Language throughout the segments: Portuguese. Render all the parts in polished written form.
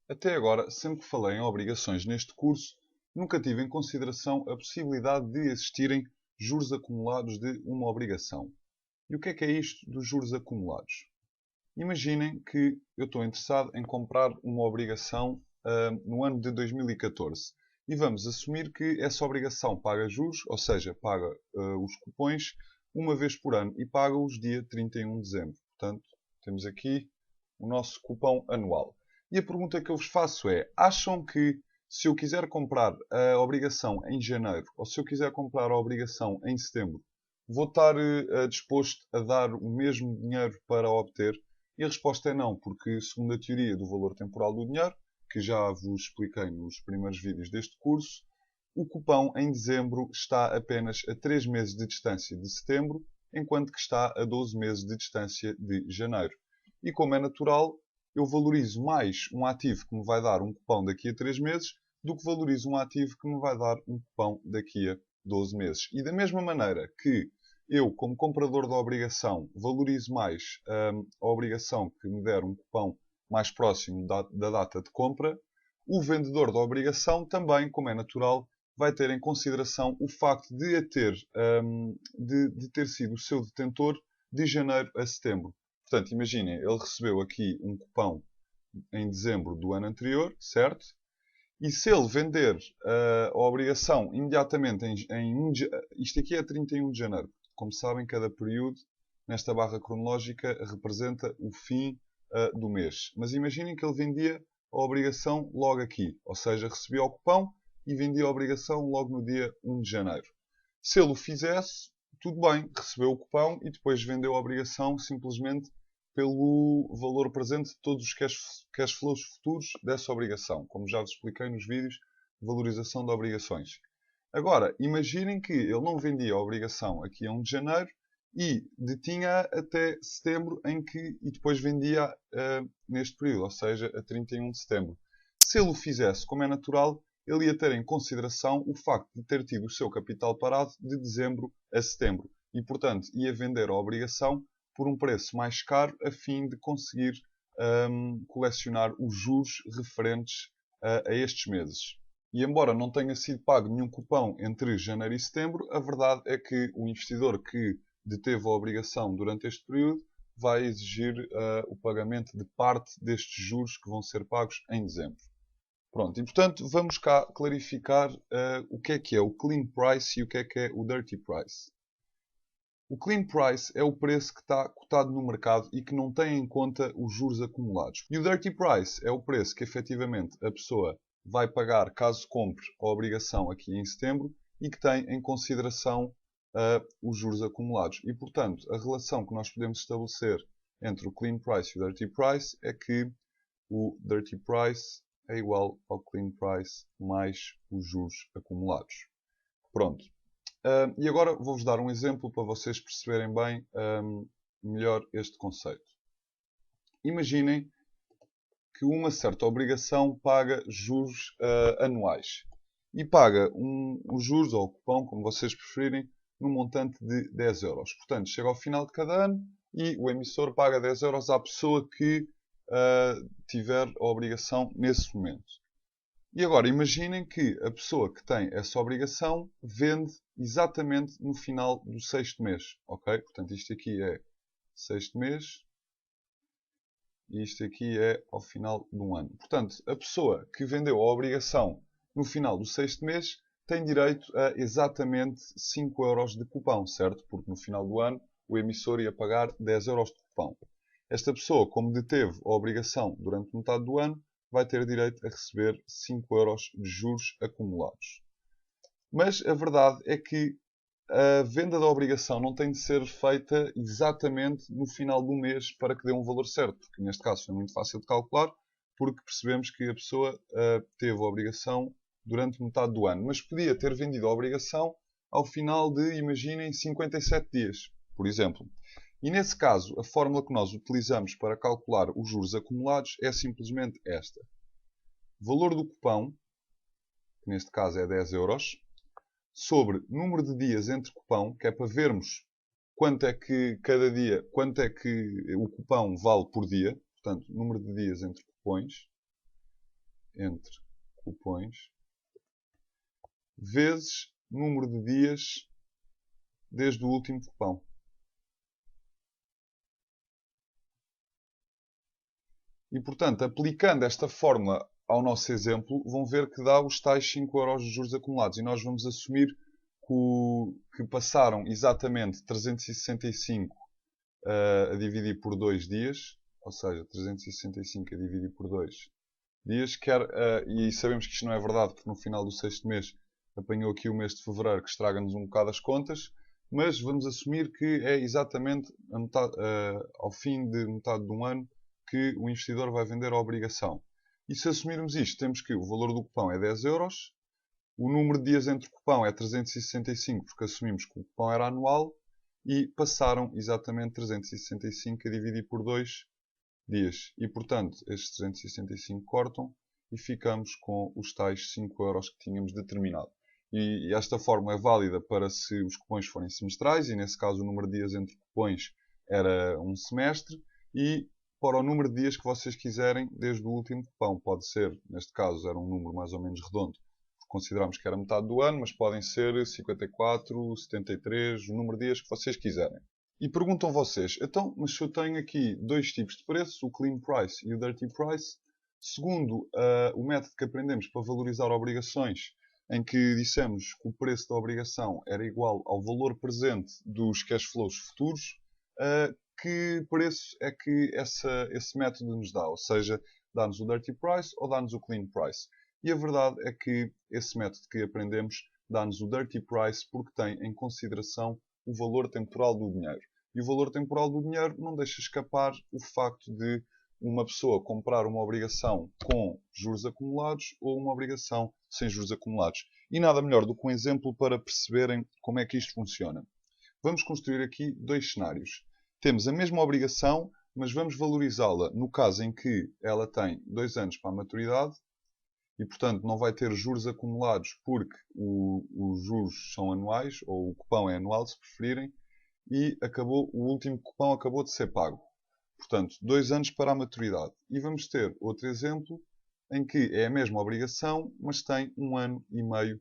Até agora, sempre que falei em obrigações neste curso, nunca tive em consideração a possibilidade de existirem juros acumulados de uma obrigação. E o que é isto dos juros acumulados? Imaginem que eu estou interessado em comprar uma obrigação no ano de 2014 e vamos assumir que essa obrigação paga juros, ou seja, paga os cupons uma vez por ano e paga-os dia 31 de dezembro. Portanto, temos aqui o nosso cupom anual. E a pergunta que eu vos faço é: acham que se eu quiser comprar a obrigação em janeiro ou se eu quiser comprar a obrigação em setembro, vou estar disposto a dar o mesmo dinheiro para obter? E a resposta é não, porque segundo a teoria do valor temporal do dinheiro, que já vos expliquei nos primeiros vídeos deste curso, o cupão em dezembro está apenas a 3 meses de distância de setembro, enquanto que está a 12 meses de distância de janeiro. E como é natural, eu valorizo mais um ativo que me vai dar um cupão daqui a 3 meses do que valorizo um ativo que me vai dar um cupão daqui a 12 meses. E da mesma maneira que eu, como comprador da obrigação, valorizo mais a obrigação que me der um cupão mais próximo da data de compra, o vendedor da obrigação também, como é natural, vai ter em consideração o facto de ter sido o seu detentor de janeiro a setembro. Portanto, imaginem, ele recebeu aqui um cupão em dezembro do ano anterior, certo? E se ele vender a obrigação imediatamente isto aqui é 31 de janeiro. Como sabem, cada período nesta barra cronológica representa o fim do mês. Mas imaginem que ele vendia a obrigação logo aqui. Ou seja, recebia o cupão e vendia a obrigação logo no dia 1 de janeiro. Se ele o fizesse, tudo bem, recebeu o cupão e depois vendeu a obrigação simplesmente pelo valor presente de todos os cash flows futuros dessa obrigação, como já vos expliquei nos vídeos de valorização de obrigações. Agora, imaginem que ele não vendia a obrigação aqui a 1 de janeiro e detinha até setembro e depois vendia neste período, ou seja, a 31 de setembro. Se ele o fizesse, como é natural, ele ia ter em consideração o facto de ter tido o seu capital parado de dezembro a setembro e, portanto, ia vender a obrigação por um preço mais caro a fim de conseguir colecionar os juros referentes a estes meses. E embora não tenha sido pago nenhum cupão entre janeiro e setembro, a verdade é que o investidor que deteve a obrigação durante este período vai exigir o pagamento de parte destes juros que vão ser pagos em dezembro. Pronto, e portanto vamos cá clarificar o que é o clean price e o que é o dirty price. O clean price é o preço que está cotado no mercado e que não tem em conta os juros acumulados. E o dirty price é o preço que efetivamente a pessoa vai pagar caso compre a obrigação aqui em setembro e que tem em consideração os juros acumulados. E, portanto, a relação que nós podemos estabelecer entre o clean price e o dirty price é que o dirty price é igual ao clean price mais os juros acumulados. Pronto. E agora vou-vos dar um exemplo para vocês perceberem bem melhor este conceito. Imaginem que uma certa obrigação paga juros anuais. E paga os juros, ou o cupom, como vocês preferirem, num montante de 10 euros. Portanto, chega ao final de cada ano e o emissor paga 10 euros à pessoa que tiver a obrigação nesse momento. E agora imaginem que a pessoa que tem essa obrigação vende exatamente no final do sexto mês. Ok? Portanto, isto aqui é sexto mês e isto aqui é ao final de um ano. Portanto, a pessoa que vendeu a obrigação no final do sexto mês tem direito a exatamente 5 euros de cupão, certo? Porque no final do ano o emissor ia pagar 10 euros de cupão. Esta pessoa, como deteve a obrigação durante metade do ano, vai ter direito a receber 5 euros de juros acumulados. Mas a verdade é que a venda da obrigação não tem de ser feita exatamente no final do mês para que dê um valor certo, porque neste caso foi muito fácil de calcular, porque percebemos que a pessoa teve a obrigação durante metade do ano, mas podia ter vendido a obrigação ao final de, imaginem, 57 dias, por exemplo. E nesse caso, a fórmula que nós utilizamos para calcular os juros acumulados é simplesmente esta. Valor do cupão, que neste caso é 10 euros, sobre número de dias entre cupão, que é para vermos quanto é que cada dia, quanto é que o cupão vale por dia, portanto, número de dias entre cupões, entre cupons vezes número de dias desde o último cupão. E, portanto, aplicando esta fórmula ao nosso exemplo, vão ver que dá os tais 5 euros de juros acumulados. E nós vamos assumir que passaram exatamente 365 a dividir por 2 dias, ou seja, 365 a dividir por 2 dias, e sabemos que isto não é verdade, porque no final do 6º mês apanhou aqui o mês de fevereiro, que estraga-nos um bocado as contas, mas vamos assumir que é exatamente ao fim de metade de um ano que o investidor vai vender a obrigação. E se assumirmos isto, temos que o valor do cupão é 10 euros, o número de dias entre o cupão é 365, porque assumimos que o cupão era anual, e passaram exatamente 365 a dividir por 2 dias. E, portanto, estes 365 cortam e ficamos com os tais 5 euros que tínhamos determinado. E esta fórmula é válida para se os cupons forem semestrais, e nesse caso o número de dias entre cupons era um semestre, e para o número de dias que vocês quiserem desde o último cupão. Pode ser, neste caso, era um número mais ou menos redondo, consideramos que era metade do ano, mas podem ser 54, 73, o número de dias que vocês quiserem. E perguntam vocês, então, mas se eu tenho aqui dois tipos de preços, o Clean Price e o Dirty Price, segundo o método que aprendemos para valorizar obrigações, em que dissemos que o preço da obrigação era igual ao valor presente dos cash flows futuros, que preço é que esse método nos dá? Ou seja, dá-nos o Dirty Price ou dá-nos o Clean Price? E a verdade é que esse método que aprendemos dá-nos o Dirty Price porque tem em consideração o valor temporal do dinheiro. E o valor temporal do dinheiro não deixa escapar o facto de uma pessoa comprar uma obrigação com juros acumulados ou uma obrigação sem juros acumulados. E nada melhor do que um exemplo para perceberem como é que isto funciona. Vamos construir aqui dois cenários. Temos a mesma obrigação, mas vamos valorizá-la no caso em que ela tem 2 anos para a maturidade e, portanto, não vai ter juros acumulados porque os juros são anuais, ou o cupão é anual, se preferirem, e o último cupão acabou de ser pago. Portanto, 2 anos para a maturidade. E vamos ter outro exemplo em que é a mesma obrigação, mas tem 1 ano e meio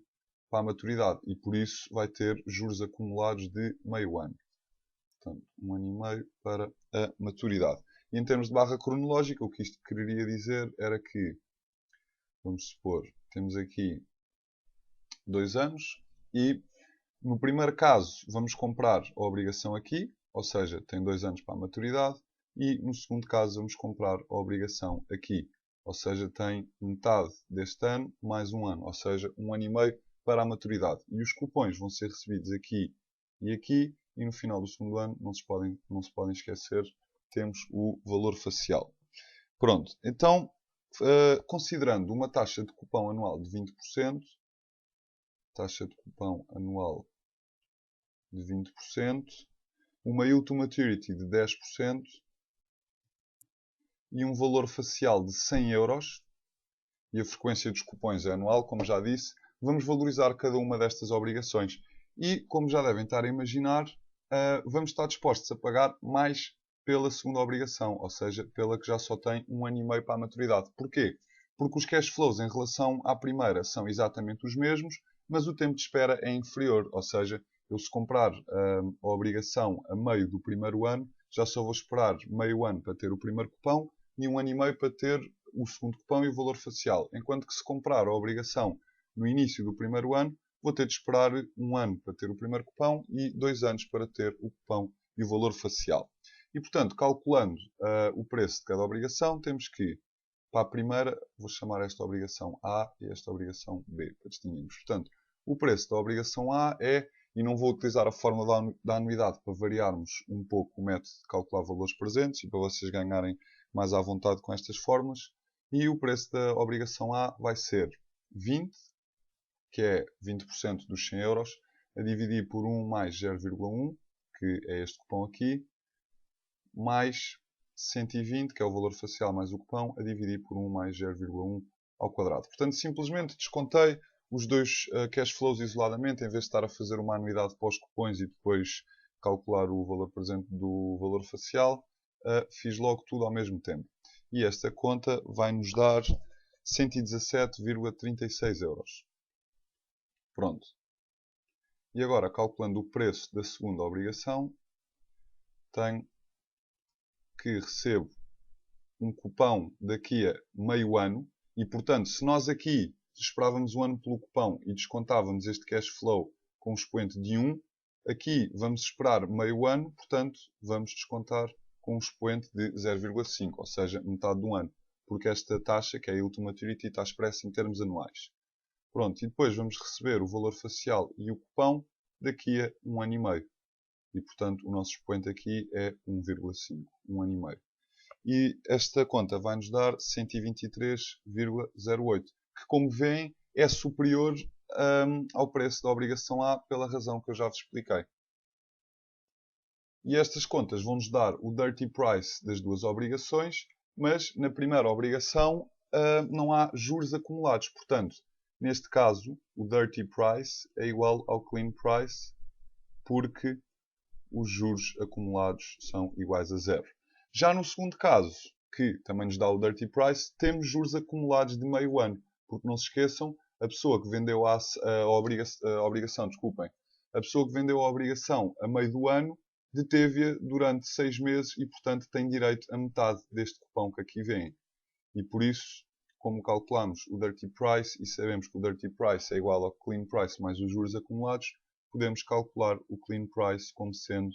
para a maturidade. E por isso vai ter juros acumulados de meio ano. Portanto, 1 ano e meio para a maturidade. E em termos de barra cronológica, o que isto quereria dizer era que, vamos supor, temos aqui 2 anos e no primeiro caso vamos comprar a obrigação aqui, ou seja, tem 2 anos para a maturidade, e no segundo caso vamos comprar a obrigação aqui, ou seja, tem metade deste ano mais 1 ano, ou seja, 1 ano e meio para a maturidade. E os cupons vão ser recebidos aqui, e no final do segundo ano, não se podem esquecer, temos o valor facial. Pronto, então, considerando uma taxa de cupão anual de 20%, taxa de cupão anual de 20%, uma yield to maturity de 10% e um valor facial de 100 euros, e a frequência dos cupons é anual, como já disse, vamos valorizar cada uma destas obrigações. E, como já devem estar a imaginar, vamos estar dispostos a pagar mais pela segunda obrigação, ou seja, pela que já só tem 1 ano e meio para a maturidade. Porquê? Porque os cash flows em relação à primeira são exatamente os mesmos, mas o tempo de espera é inferior, ou seja, eu se comprar a obrigação a meio do primeiro ano, já só vou esperar meio ano para ter o primeiro cupão e 1 ano e meio para ter o segundo cupão e o valor facial. Enquanto que se comprar a obrigação no início do primeiro ano, vou ter de esperar 1 ano para ter o primeiro cupão e 2 anos para ter o cupão e o valor facial. E, portanto, calculando o preço de cada obrigação, temos que, para a primeira, vou chamar esta obrigação A e esta obrigação B, para distinguirmos. Portanto, o preço da obrigação A é, e não vou utilizar a fórmula da anuidade para variarmos um pouco o método de calcular valores presentes e para vocês ganharem mais à vontade com estas fórmulas. E o preço da obrigação A vai ser 20, que é 20% dos 100 euros, a dividir por 1 mais 0,1, que é este cupom aqui, mais 120, que é o valor facial mais o cupão, a dividir por 1 mais 0,1 ao quadrado. Portanto, simplesmente descontei os dois cash flows isoladamente, em vez de estar a fazer uma anuidade para os cupons e depois calcular o valor presente do valor facial, fiz logo tudo ao mesmo tempo. E esta conta vai nos dar 117,36 euros. Pronto. E agora, calculando o preço da segunda obrigação, tenho que recebo um cupão daqui a meio ano. E, portanto, se nós aqui esperávamos um ano pelo cupão e descontávamos este cash flow com um expoente de 1, aqui vamos esperar meio ano, portanto, vamos descontar com um expoente de 0,5, ou seja, metade do ano. Porque esta taxa, que é a Yield to Maturity, está expressa em termos anuais. Pronto, e depois vamos receber o valor facial e o cupão daqui a um ano e meio. E, portanto, o nosso expoente aqui é 1,5, um ano e meio. E esta conta vai nos dar 123,08, que, como veem, é superior ao preço da obrigação A pela razão que eu já vos expliquei. E estas contas vão nos dar o dirty price das duas obrigações, mas na primeira obrigação não há juros acumulados. Portanto, neste caso, o dirty price é igual ao clean price, porque os juros acumulados são iguais a zero. Já no segundo caso, que também nos dá o dirty price, temos juros acumulados de meio ano. Porque não se esqueçam, a pessoa que vendeu a obrigação, a pessoa que vendeu a obrigação a meio do ano, deteve-a durante 6 meses e, portanto, tem direito a metade deste cupão que aqui vem. E por isso, como calculamos o dirty price e sabemos que o dirty price é igual ao clean price mais os juros acumulados, podemos calcular o clean price como sendo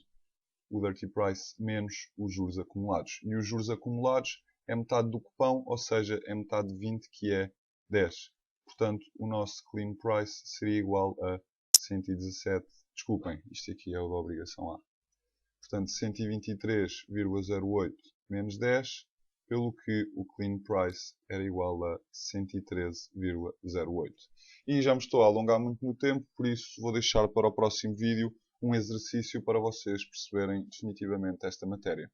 o dirty price menos os juros acumulados. E os juros acumulados é metade do cupão, ou seja, é metade de 20, que é 10. Portanto, o nosso clean price seria igual a 117. Desculpem, isto aqui é o da obrigação A. Portanto, 123,08 menos 10, pelo que o clean price era igual a 113,08. E já me estou a alongar muito no tempo, por isso vou deixar para o próximo vídeo um exercício para vocês perceberem definitivamente esta matéria.